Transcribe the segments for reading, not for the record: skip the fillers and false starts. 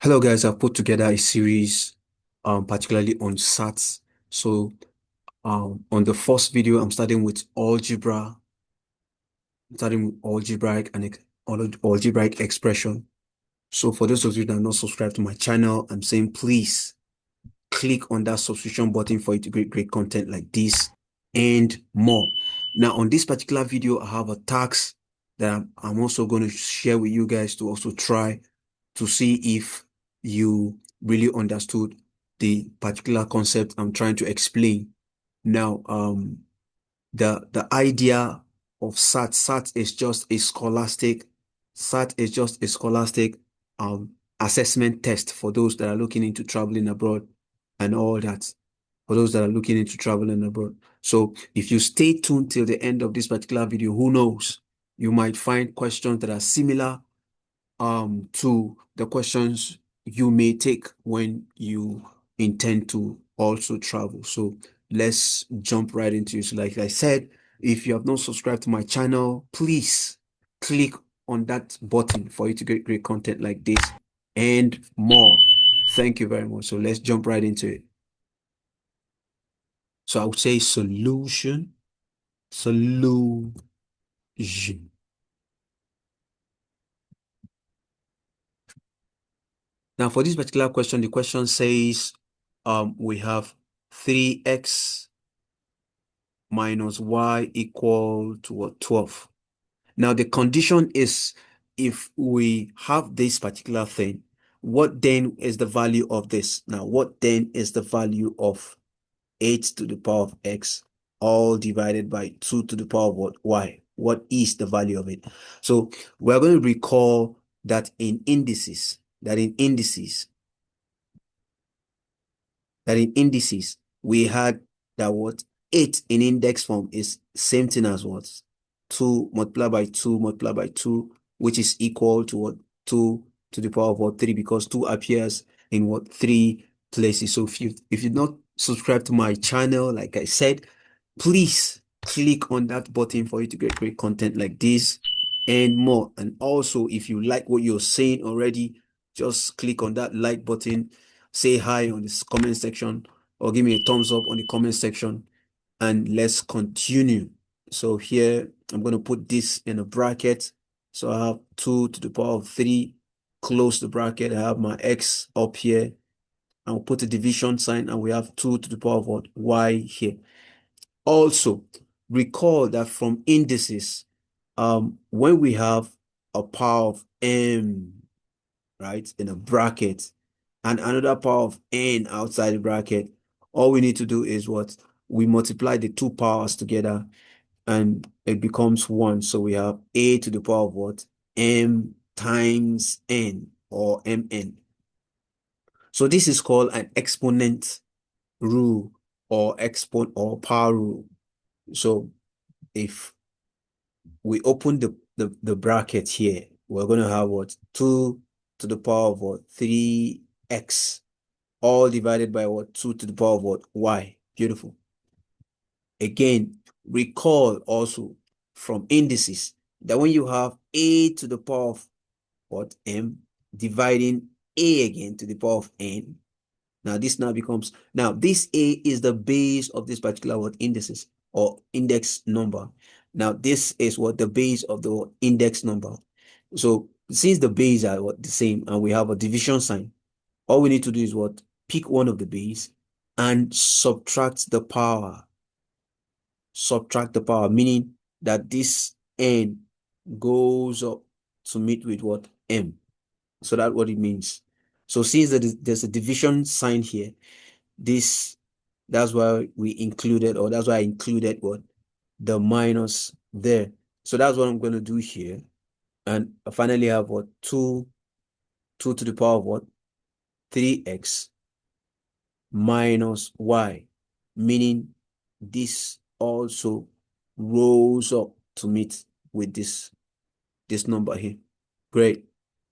Hello guys, I've put together a series particularly on SATs. So on the first video, I'm starting with algebra, starting with algebraic and algebraic expression. So for those of you that are not subscribed to my channel, I'm saying please click on that subscription button for you to get great content like this and more. Now on this particular video, I have a task that I'm also going to share with you guys to also try to see if you really understood the particular concept I'm trying to explain. Now, the idea of SAT is just a scholastic assessment test for those that are looking into traveling abroad and all that. For those that are looking into traveling abroad. So if you stay tuned till the end of this particular video, who knows, you might find questions that are similar to the questions you may take when you intend to also travel. So let's jump right into it. So like I said, if you have not subscribed to my channel, please click on that button for you to get great content like this and more. Thank you very much. So let's jump right into it. So I would say solution. Now for this particular question, the question says, we have 3x minus y equal to what? 12. Now the condition is if we have this particular thing, what then is the value of this? Now, what then is the value of 8 to the power of x all divided by 2 to the power of what? Y. What is the value of it? So we're going to recall that in indices, we had that what 8 in index form is same thing as what 2 multiplied by 2 multiplied by 2, which is equal to what 2 to the power of what 3, because 2 appears in what 3 places. So if you not subscribe to my channel, like I said, please click on that button for you to get great content like this and more. And also, if you like what you're saying already, just click on that like button, say hi on this comment section, or give me a thumbs up on the comment section, and let's continue. So here, I'm going to put this in a bracket. So I have 2 to the power of 3, close the bracket. I have my x up here. I'll put a division sign, and we have 2 to the power of what? Y here. Also, recall that from indices, when we have a power of m, right, in a bracket, and another power of n outside the bracket, all we need to do is what? We multiply the two powers together and it becomes 1. So we have a to the power of what? M times n, or mn. So this is called an exponent rule, or power rule. So if we open the bracket here, we're going to have what? 2 to the power of what? 3x, all divided by what? 2 to the power of what? Y. Beautiful. Again, recall also from indices that when you have a to the power of what? M, dividing a again to the power of n. Now this now becomes, now this a is the base of this particular what? Indices, or index number. Now this is what? The base of the index number. So since the base are what? The same, and we have a division sign, all we need to do is what? Pick one of the base and subtract the power. Subtract the power, meaning that this n goes up to meet with what? M. So that's what it means. So since there's a division sign here, that's why we included, or that's why I included what? The minus there. So that's what I'm going to do here. And I finally have what? 2 to the power of what? 3x minus y, meaning this also rolls up to meet with this number here. Great.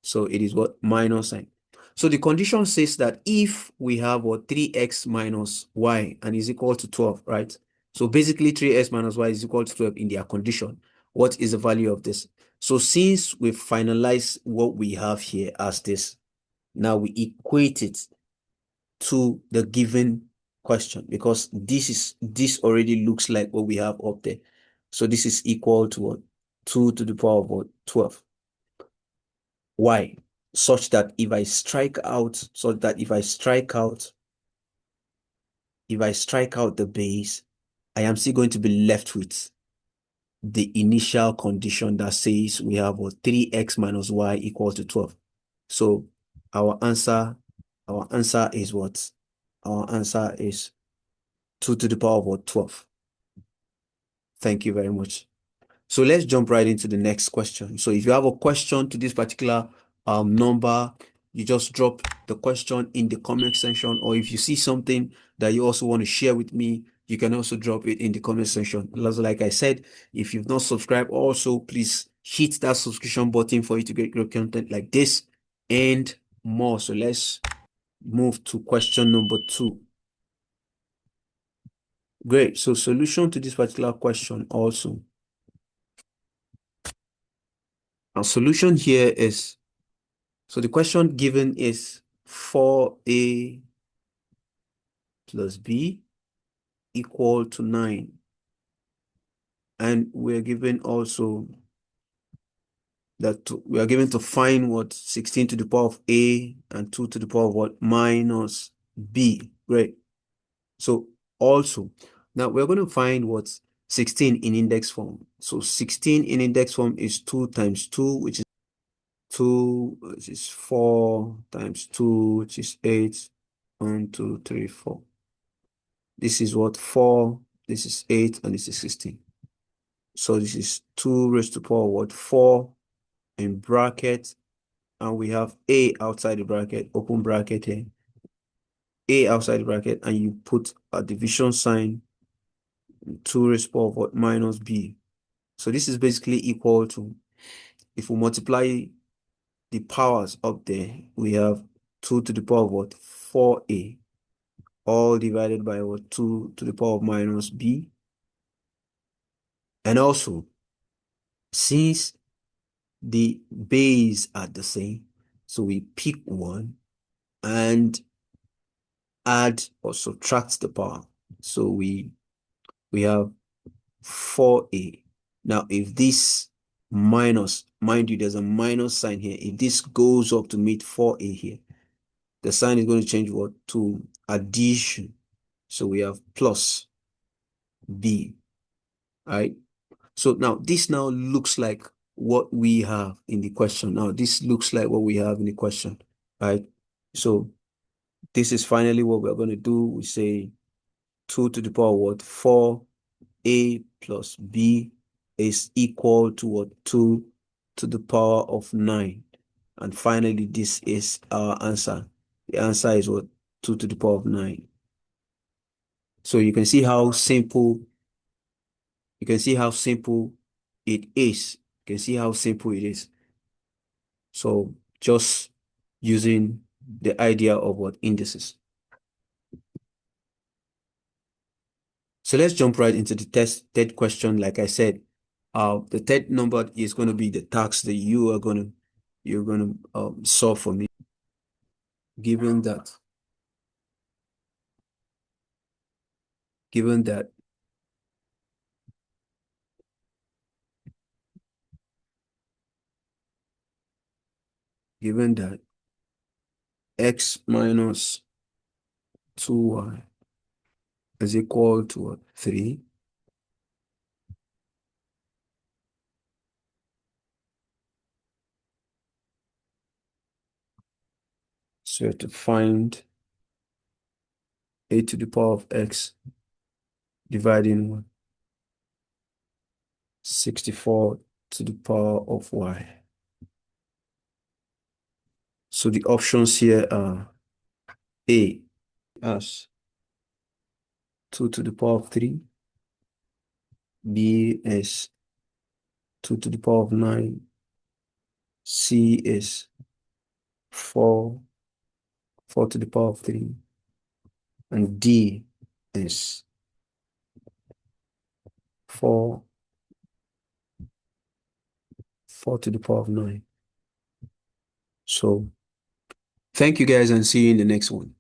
So it is what? Minus sign. So the condition says that if we have what? 3x minus y and is equal to 12, right? So basically 3x minus y is equal to 12 in their condition. What is the value of this? So since we've finalized what we have here as this, Now we equate it to the given question, because this already looks like what we have up there. So this is equal to what? 2 to the power of what? 12. Why? Such that if I strike out the base, I am still going to be left with the initial condition that says we have what? 3x minus y equals to 12. So our answer is what? Our answer is 2 to the power of what? 12. Thank you very much. So let's jump right into the next question. So if you have a question to this particular number, you just drop the question in the comment section, or if you see something that you also want to share with me, you can also drop it in the comment section. Like I said, if you've not subscribed, also please hit that subscription button for you to get great content like this and more. So let's move to question number 2. Great. So solution to this particular question also. Our solution here is, so the question given is 4a plus b equal to 9. And we're given also that we are given to find what? 16 to the power of a and 2 to the power of what? Minus b. Great. So also, now we're going to find what's 16 in index form. So 16 in index form is 2 times 2, which is 2, which is 4 times 2, which is 8. 1, 2, 3, 4. This is what? 4. This is 8, and this is 16. So this is 2 raised to the power what? 4 in bracket, and we have a outside the bracket, open bracket here, a outside the bracket, and you put a division sign, 2 raised to the power of what? Minus b. So this is basically equal to, if we multiply the powers up there, we have 2 to the power of what? 4a, all divided by what? 2 to the power of minus b. And also, since the base are the same, so we pick one and add or subtract the power. So we have 4a. Now, if this minus, mind you, there's a minus sign here. If this goes up to meet 4a here, the sign is going to change what? To addition. So we have plus b, right? So now this now looks like what we have in the question. Now this looks like what we have in the question, right? So this is finally what we're going to do. We say 2 to the power of what? 4a plus b is equal to what? 2 to the power of 9. And finally, this is our answer. The answer is what? 2 to the power of 9. So you can see how simple it is. You can see how simple it is. So just using the idea of what? Indices. So let's jump right into the third question. Like I said, the third number is going to be the task that you're going to solve for me. Given that x minus 2y is equal to what? 3. So you have to find a to the power of x dividing what? 64 to the power of y. So the options here are A as 2 to the power of 3, B is 2 to the power of 9, C is 4 to the power of 3, and D is 4 to the power of 9. So Thank you guys and see you in the next one.